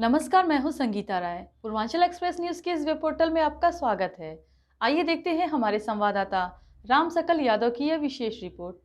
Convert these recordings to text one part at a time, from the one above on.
नमस्कार, मैं हूं संगीता राय। पूर्वांचल एक्सप्रेस न्यूज के इस वेब पोर्टल में आपका स्वागत है। आइए देखते हैं हमारे संवाददाता राम सकल यादव की यह विशेष रिपोर्ट।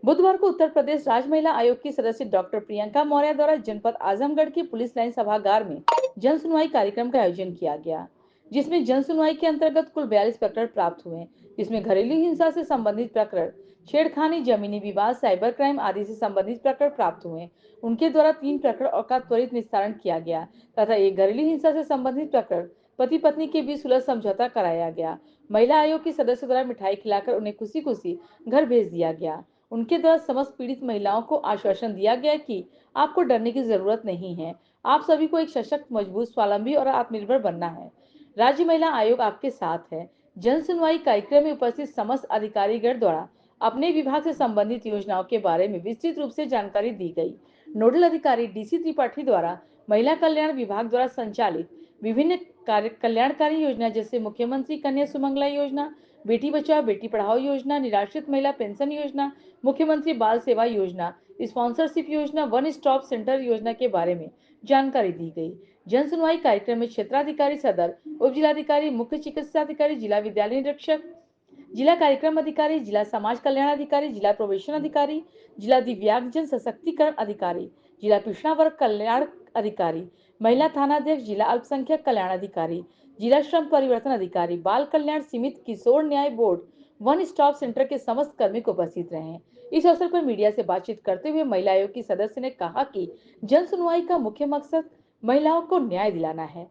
बुधवार को उत्तर प्रदेश राज्य महिला आयोग की सदस्य डॉक्टर प्रियंका मौर्य द्वारा जनपद आजमगढ़ के पुलिस लाइन सभागार में जन सुनवाई कार्यक्रम का आयोजन किया गया, जिसमें जन सुनवाई के अंतर्गत कुल 42 प्रकरण प्राप्त हुए, जिसमें घरेलू हिंसा से संबंधित प्रकरण, छेड़खानी, जमीनी विवाद, साइबर क्राइम आदि से संबंधित प्रकरण प्राप्त हुए। उनके द्वारा 3 प्रकरण का त्वरित निस्तारण किया गया तथा एक घरेलू हिंसा से संबंधित प्रकरण पति पत्नी के बीच सुलह समझौता कराया गया। महिला आयोग के सदस्यों द्वारा मिठाई खिलाकर उन्हें खुशी खुशी घर भेज दिया गया। उनके द्वारा समस्त पीड़ित महिलाओं को आश्वासन दिया गया कि आपको डरने की जरूरत नहीं है, आप सभी को एक सशक्त, मजबूत, स्वावलंबी और आत्मनिर्भर बनना है। राज्य महिला आयोग आपके साथ है। जन सुनवाई कार्यक्रम में उपस्थित समस्त अधिकारीगण द्वारा अपने विभाग से संबंधित योजनाओं के बारे में विस्तृत रूप से जानकारी दी गई। नोडल अधिकारी डीसी त्रिपाठी द्वारा महिला कल्याण विभाग द्वारा संचालित विभिन्न कल्याणकारी योजना जैसे मुख्यमंत्री कन्या सुमंगला योजना, बेटी बचाओ बेटी पढ़ाओ योजना, निराश्रित महिला पेंशन योजना, मुख्यमंत्री बाल सेवा योजना, स्पॉन्सरशिप योजना, वन स्टॉप सेंटर योजना के बारे में जानकारी दी गई। जन सुनवाई कार्यक्रम में क्षेत्राधिकारी सदर, उप जिलाधिकारी, मुख्य चिकित्साधिकारी, जिला विद्यालय निरीक्षक, जिला कार्यक्रम अधिकारी, जिला समाज कल्याण अधिकारी, जिला प्रोबेशन अधिकारी, जिला दिव्यांगजन सशक्तिकरण अधिकारी, जिला पिछड़ा वर्ग कल्याण अधिकारी, महिला थानाध्यक्ष, जिला अल्पसंख्यक कल्याण अधिकारी, जिला श्रम परिवर्तन अधिकारी, बाल कल्याण सीमित किशोर न्याय बोर्ड, वन स्टॉप सेंटर के समस्त कर्मी को उपस्थित रहे। इस अवसर पर मीडिया से बातचीत करते हुए महिला आयोग की सदस्य ने कहा कि जन सुनवाई का मुख्य मकसद महिलाओं को न्याय दिलाना है।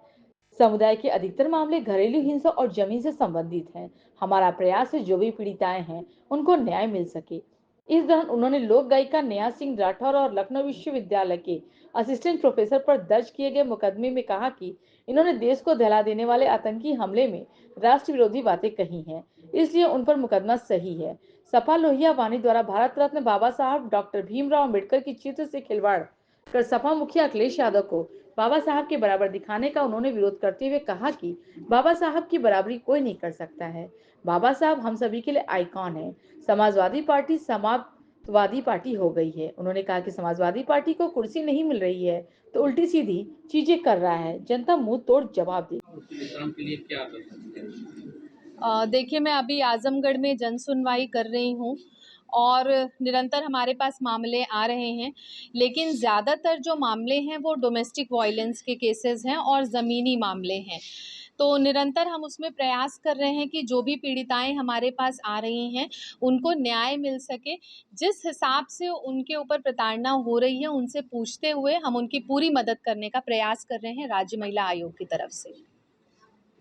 समुदाय के अधिकतर मामले घरेलू हिंसा और जमीन से संबंधित हैं। हमारा प्रयास है जो भी पीड़िताएं हैं उनको न्याय मिल सके। इस दौरान उन्होंने लोक गायिका नेहा सिंह राठौर और लखनऊ विश्वविद्यालय के असिस्टेंट प्रोफेसर पर दर्ज किए गए मुकदमे में कहा कि इन्होंने देश को दहला देने वाले आतंकी हमले में राष्ट्र विरोधी बातें कही हैं, इसलिए उन पर मुकदमा सही है। सपा लोहिया वानी द्वारा भारत रत्न बाबा साहब डॉक्टर भीमराव अम्बेडकर की चित्र से खिलवाड़ कर सपा मुखिया अखिलेश यादव को बाबा साहब के बराबर दिखाने का उन्होंने विरोध करते हुए कहा कि बाबा साहब की बराबरी कोई नहीं कर सकता है। बाबा साहब हम सभी के लिए आइकॉन है। समाजवादी पार्टी समाजवादी पार्टी हो गई है। उन्होंने कहा कि समाजवादी पार्टी को कुर्सी नहीं मिल रही है तो उल्टी सीधी चीजें कर रहा है, जनता मुंह तोड़ जवाब देगी। देखिए, मैं अभी आजमगढ़ में जन सुनवाई कर रही हूँ और निरंतर हमारे पास मामले आ रहे हैं, लेकिन ज़्यादातर जो मामले हैं वो डोमेस्टिक वायलेंस के केसेस हैं और ज़मीनी मामले हैं। तो निरंतर हम उसमें प्रयास कर रहे हैं कि जो भी पीड़िताएं हमारे पास आ रही हैं उनको न्याय मिल सके। जिस हिसाब से उनके ऊपर प्रताड़ना हो रही है उनसे पूछते हुए हम उनकी पूरी मदद करने का प्रयास कर रहे हैं राज्य महिला आयोग की तरफ से।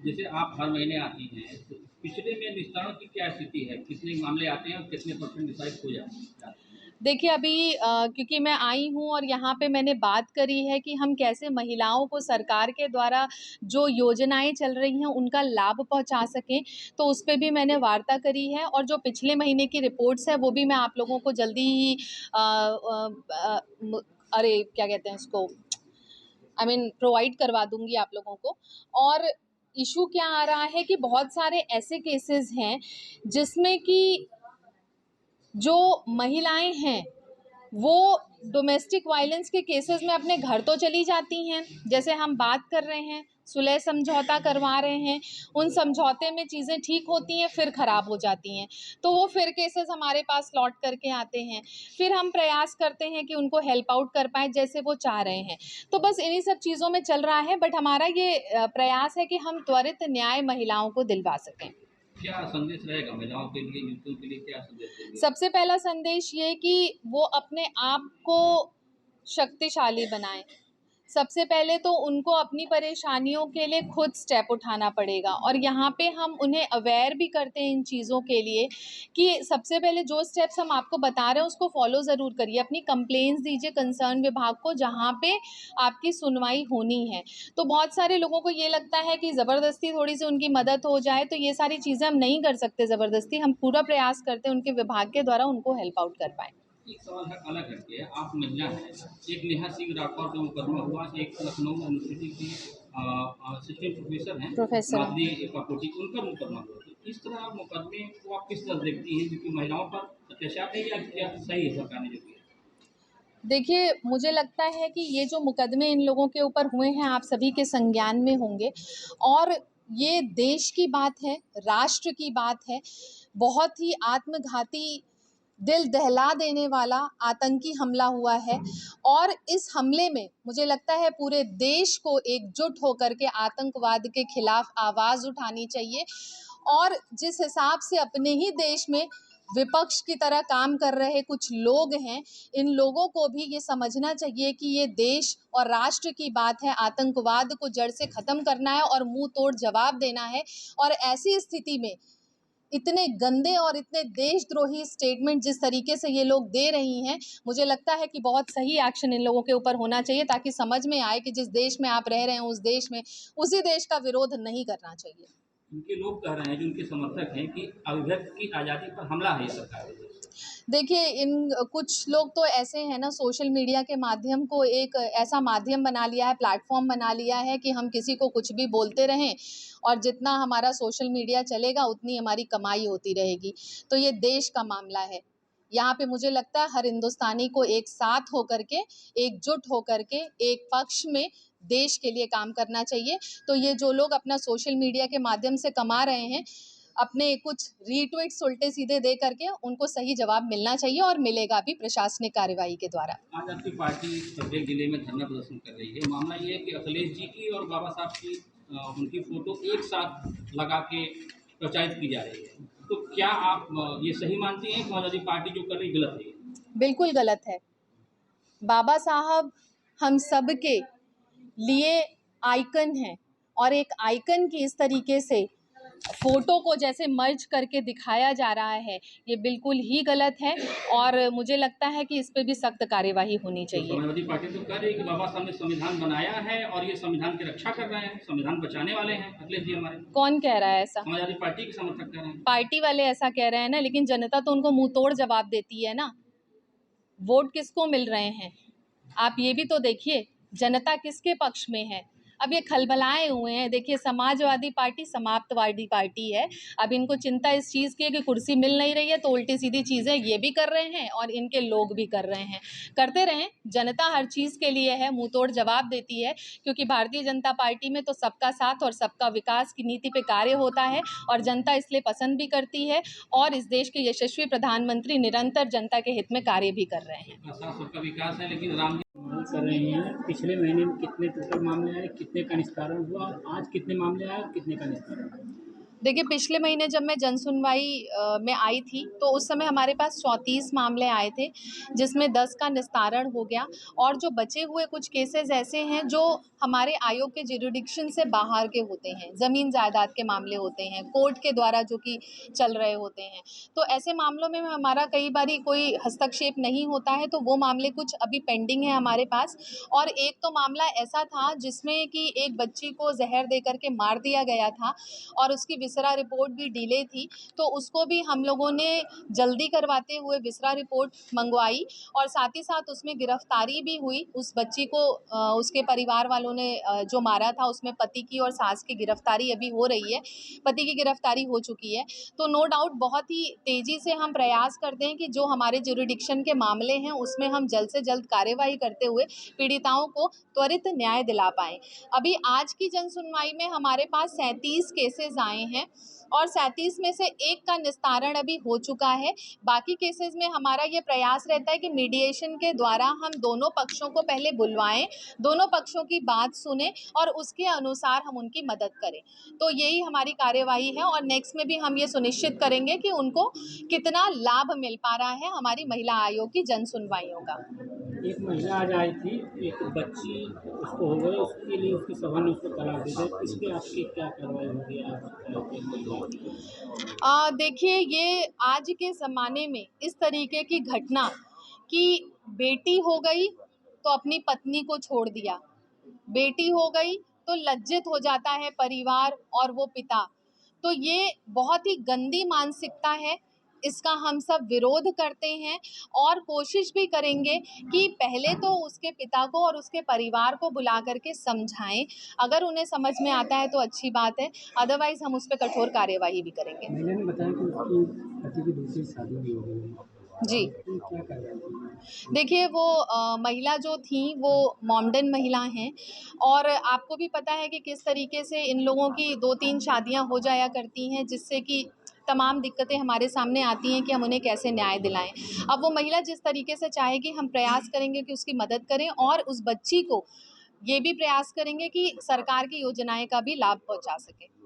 जैसे आप हर महीने आती हैं, तो पिछले में निस्तारण की क्या स्थिति है? कितने मामले आते हैं और कितने परसेंट डिसाइड हो जाते हैं? देखिए, अभी क्योंकि मैं आई हूँ और यहाँ पे मैंने बात करी है कि हम कैसे महिलाओं को सरकार के द्वारा जो योजनाएं चल रही हैं उनका लाभ पहुँचा सकें, तो उस पे भी मैंने वार्ता करी है और जो पिछले महीने की रिपोर्ट्स है वो भी मैं आप लोगों को जल्दी ही अरे क्या कहते हैं उसको, प्रोवाइड करवा दूंगी आप लोगों को। और इशू क्या आ रहा है कि बहुत सारे ऐसे केसेस हैं जिसमें कि जो महिलाएं हैं वो डोमेस्टिक वायलेंस के केसेस में अपने घर तो चली जाती हैं, जैसे हम बात कर रहे हैं सुलह समझौता करवा रहे हैं, उन समझौते में चीज़ें ठीक होती हैं फिर ख़राब हो जाती हैं, तो वो फिर केसेस हमारे पास लौट करके आते हैं। फिर हम प्रयास करते हैं कि उनको हेल्प आउट कर पाएँ जैसे वो चाह रहे हैं। तो बस इन्हीं सब चीज़ों में चल रहा है, बट हमारा ये प्रयास है कि हम त्वरित न्याय महिलाओं को दिलवा सकें। क्या संदेश रहेगा महिलाओं के लिए, युवतियों के लिए क्या संदेश देंगे? सबसे पहला संदेश ये कि वो अपने आप को शक्तिशाली बनाएं। सबसे पहले तो उनको अपनी परेशानियों के लिए खुद स्टेप उठाना पड़ेगा और यहाँ पे हम उन्हें अवेयर भी करते हैं इन चीज़ों के लिए कि सबसे पहले जो स्टेप्स हम आपको बता रहे हैं उसको फॉलो ज़रूर करिए। अपनी कंप्लेंट्स दीजिए कंसर्न विभाग को जहाँ पे आपकी सुनवाई होनी है। तो बहुत सारे लोगों को ये लगता है कि ज़बरदस्ती थोड़ी सी उनकी मदद हो जाए, तो ये सारी चीज़ें हम नहीं कर सकते ज़बरदस्ती। हम पूरा प्रयास करते हैं उनके विभाग के द्वारा उनको हेल्प आउट कर पाएँ। एक सवाल है अलग हटके, आप महिला हैं, एक नेहा सिंह राठौर का मुकदमा हुआ, एक लखनऊ यूनिवर्सिटी की असिस्टेंट प्रोफेसर हैं प्रोफेसर हैं। माधुरी काकोटी, उनका मुकदमा हुआ। तो इस तरह मुकदमे को आप किस तरह देखती हैं, क्योंकि महिलाओं पर अत्याचार है या क्या सही है सरकार ने जो किया? देखिए, मुझे लगता है कि ये जो मुकदमे इन लोगों के ऊपर हुए हैं, आप सभी के संज्ञान में होंगे और ये देश की बात है, राष्ट्र की बात है। बहुत ही आत्मघाती, दिल दहला देने वाला आतंकी हमला हुआ है और इस हमले में मुझे लगता है पूरे देश को एकजुट होकर के आतंकवाद के खिलाफ आवाज़ उठानी चाहिए और जिस हिसाब से अपने ही देश में विपक्ष की तरह काम कर रहे कुछ लोग हैं, इन लोगों को भी ये समझना चाहिए कि ये देश और राष्ट्र की बात है, आतंकवाद को जड़ से ख़त्म करना है और मुंह तोड़ जवाब देना है। और ऐसी स्थिति में इतने गंदे और इतने देशद्रोही स्टेटमेंट जिस तरीके से ये लोग दे रही हैं, मुझे लगता है कि बहुत सही एक्शन इन लोगों के ऊपर होना चाहिए ताकि समझ में आए कि जिस देश में आप रह रहे हैं उस देश में उसी देश का विरोध नहीं करना चाहिए। उनके लोग कह रहे हैं, जो उनके समर्थक हैं, कि अभिव्यक्ति की आज़ादी पर हमला है ये सरकार की। देखिए, इन कुछ लोग तो ऐसे हैं ना, सोशल मीडिया के माध्यम को एक ऐसा माध्यम बना लिया है, प्लेटफॉर्म बना लिया है कि हम किसी को कुछ भी बोलते रहें और जितना हमारा सोशल मीडिया चलेगा उतनी हमारी कमाई होती रहेगी। तो ये देश का मामला है। यहाँ पे मुझे लगता है हर हिंदुस्तानी को एक साथ होकर के, एकजुट होकर के, एक पक्ष में देश के लिए काम करना चाहिए। तो ये जो लोग अपना सोशल मीडिया के माध्यम से कमा रहे हैं, अपने कुछ रीट्वीट्स उल्टे सीधे दे करके उनको सही जवाब मिलना चाहिए और मिलेगा भी प्रशासनिक कार्रवाई के द्वारा। आज आपकी पार्टी प्रत्येक जिले में धरना प्रदर्शन कर रही है। मामला ये है कि अखिलेश जी की और बाबा साहब की उनकी फोटो एक साथ लगा के प्रचारित की जा रही है। तो क्या आप ये सही मानती हैं कि समाजवादी पार्टी जो कर रही गलत है? बिल्कुल गलत है। बाबा साहब हम सब के लिए आइकन हैं और एक आइकन की इस तरीके से फोटो को जैसे मर्ज करके दिखाया जा रहा है, ये बिल्कुल ही गलत है और मुझे लगता है कि इस पे भी सख्त कार्यवाही होनी तो चाहिए। समाजवादी पार्टी तो कह रही है कि बाबा साहब ने संविधान बनाया है और ये संविधान की रक्षा कर रहे हैं, संविधान बचाने वाले हैं अखिलेश जी हमारे। कौन कह रहा है ऐसा? समाजवादी पार्टी के समर्थक कह रहे हैं। पार्टी वाले ऐसा कह रहे हैं ना, लेकिन जनता तो उनको मुंह तोड़ जवाब देती है ना। वोट किसको मिल रहे हैं, आप ये भी तो देखिए, जनता किसके पक्ष में है। अब ये खलबलाए हुए हैं। देखिए, समाजवादी पार्टी समाप्तवादी पार्टी है। अब इनको चिंता इस चीज़ की है कि कुर्सी मिल नहीं रही है, तो उल्टी सीधी चीज़ें ये भी कर रहे हैं और इनके लोग भी कर रहे हैं। करते रहें, जनता हर चीज़ के लिए है, मुंह तोड़ जवाब देती है, क्योंकि भारतीय जनता पार्टी में तो सबका साथ और सबका विकास की नीति पे कार्य होता है और जनता इसलिए पसंद भी करती है और इस देश के यशस्वी प्रधानमंत्री निरंतर जनता के हित में कार्य भी कर रहे हैं। सबका साथ सबका विकास है, लेकिन राम कर रही हैं। पिछले महीने में कितने टोटल मामले आए, कितने का निस्तारण हुआ, आज कितने मामले आए, कितने का निस्तारण हुआ? देखिए, पिछले महीने जब मैं जन सुनवाई में आई थी तो उस समय हमारे पास 34 मामले आए थे, जिसमें 10 का निस्तारण हो गया और जो बचे हुए कुछ केसेस ऐसे हैं जो हमारे आयोग के जुरिडिक्शन से बाहर के होते हैं, ज़मीन जायदाद के मामले होते हैं, कोर्ट के द्वारा जो कि चल रहे होते हैं। तो ऐसे मामलों में हमारा कई बारी कोई हस्तक्षेप नहीं होता है, तो वो मामले कुछ अभी पेंडिंग है हमारे पास। और एक तो मामला ऐसा था जिसमें कि एक बच्ची को जहर दे करके मार दिया गया था और उसकी विसरा रिपोर्ट भी डिले थी, तो उसको भी हम लोगों ने जल्दी करवाते हुए विसरा रिपोर्ट मंगवाई और साथ ही साथ उसमें गिरफ्तारी भी हुई। उस बच्ची को उसके परिवार वालों ने जो मारा था, उसमें पति की और सास की गिरफ्तारी अभी हो रही है। पति की गिरफ्तारी हो चुकी है। तो नो डाउट बहुत ही तेज़ी से हम प्रयास करते हैं कि जो हमारे जुरिडिक्शन के मामले हैं उसमें हम जल्द से जल्द कार्यवाही करते हुए पीड़िताओं को त्वरित न्याय दिला पाएँ। अभी आज की जन सुनवाई में हमारे पास 37 केसेस आए हैं और 37 में से एक का निस्तारण अभी हो चुका है। बाकी केसेस में हमारा ये प्रयास रहता है कि मीडिएशन के द्वारा हम दोनों पक्षों को पहले बुलवाएं, दोनों पक्षों की बात सुने और उसके अनुसार हम उनकी मदद करें। तो यही हमारी कार्यवाही है और नेक्स्ट में भी हम ये सुनिश्चित करेंगे कि उनको कितना लाभ मिल पा रहा है हमारी महिला आयोग की जन सुनवाइयों का। एक महिला आज आई थी, एक बच्ची उसको हो गई, उसके लिए उसकी सभा ने उसको तलाक दे दी। इस पर आपकी क्या कार्रवाई होगी आज? देखिए, ये आज के ज़माने में इस तरीके की घटना कि बेटी हो गई तो अपनी पत्नी को छोड़ दिया, बेटी हो गई तो लज्जित हो जाता है परिवार और वो पिता। तो ये बहुत ही गंदी मानसिकता है इसका हम सब विरोध करते हैं और कोशिश भी करेंगे कि पहले तो उसके पिता को और उसके परिवार को बुला करके समझाएं। अगर उन्हें समझ में आता है तो अच्छी बात है, अदरवाइज हम उस पर कठोर कार्यवाही भी करेंगे। महिला ने बताया कि उसकी पति की दूसरी शादी भी हो गई है, जी, तो क्या करवाई? देखिए वो महिला जो थी वो मॉमडन महिला हैं और आपको भी पता है कि किस तरीके से इन लोगों की 2-3 शादियां हो जाया करती हैं, जिससे कि तमाम दिक्कतें हमारे सामने आती हैं कि हम उन्हें कैसे न्याय दिलाएं। अब वो महिला जिस तरीके से चाहेगी, हम प्रयास करेंगे कि उसकी मदद करें और उस बच्ची को ये भी प्रयास करेंगे कि सरकार की योजनाएं का भी लाभ पहुंचा सके।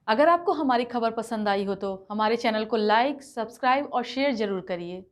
अगर आपको हमारी खबर पसंद आई हो तो हमारे चैनल को लाइक, सब्सक्राइब और शेयर जरूर करिए।